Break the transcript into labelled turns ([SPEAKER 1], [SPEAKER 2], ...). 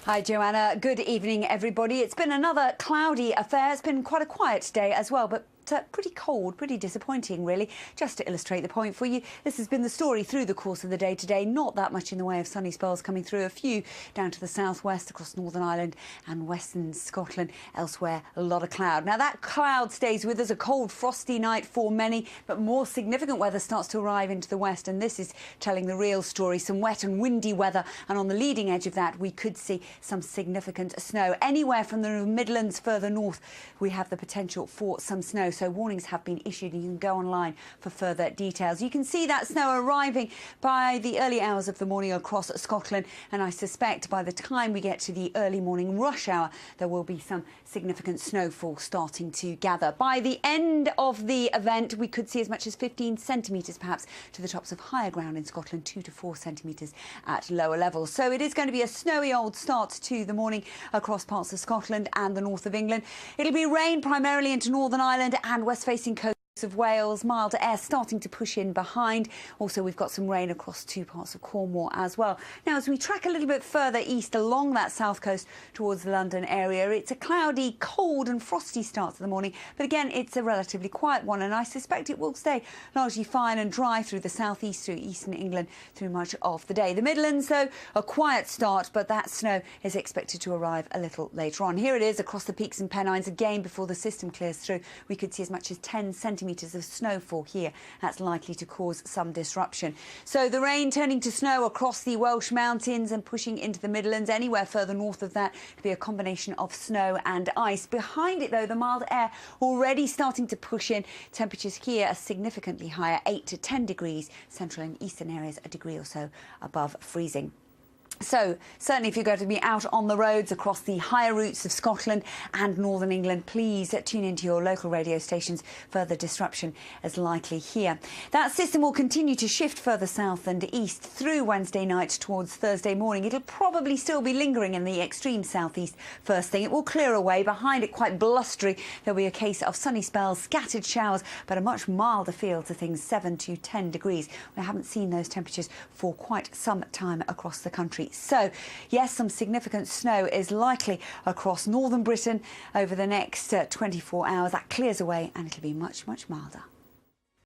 [SPEAKER 1] Hi, Joanna. Good evening, everybody. It's been another cloudy affair. It's been quite a quiet day as well, but pretty cold, pretty disappointing, really. Just to illustrate the point for you, this has been the story through the course of the day today. Not that much in the way of sunny spells coming through. A few down to the southwest, across Northern Ireland and western Scotland. Elsewhere, a lot of cloud. Now, that cloud stays with us. A cold, frosty night for many, but more significant weather starts to arrive into the west, and this is telling the real story. Some wet and windy weather, and on the leading edge of that, we could see some significant snow. Anywhere from the Midlands further north, we have the potential for some snow. So warnings have been issued, and you can go online for further details. You can see that snow arriving by the early hours of the morning across Scotland, and I suspect by the time we get to the early morning rush hour, there will be some significant snowfall starting to gather. By the end of the event, we could see as much as 15 centimetres perhaps to the tops of higher ground in Scotland, 2 to 4 centimetres at lower levels. So it is going to be a snowy old start to the morning across parts of Scotland and the north of England. It'll be rain primarily into Northern Ireland and west-facing coast of Wales. Mild air starting to push in behind. Also, we've got some rain across two parts of Cornwall as well. Now, as we track a little bit further east along that south coast towards the London area, it's a cloudy, cold and frosty start to the morning. But again, it's a relatively quiet one, and I suspect it will stay largely fine and dry through the southeast, through eastern England, through much of the day. The Midlands, though, a quiet start, but that snow is expected to arrive a little later on. Here it is across the Peaks and Pennines again before the system clears through. We could see as much as 10 centimetres of snowfall here. That's likely to cause some disruption. So the rain turning to snow across the Welsh mountains and pushing into the Midlands. Anywhere further north of that could be a combination of snow and ice. Behind it, though, the mild air already starting to push in. Temperatures here are significantly higher, 8 to 10 degrees. Central and eastern areas a degree or so above freezing. So, certainly if you're going to be out on the roads across the higher routes of Scotland and Northern England, please tune into your local radio stations. Further disruption is likely here. That system will continue to shift further south and east through Wednesday night towards Thursday morning. It'll probably still be lingering in the extreme southeast first thing. It will clear away. Behind it, quite blustery. There'll be a case of sunny spells, scattered showers, but a much milder feel to things, 7 to 10 degrees. We haven't seen those temperatures for quite some time across the country. So, yes, some significant snow is likely across northern Britain over the next 24 hours. That clears away and it'll be much, much milder.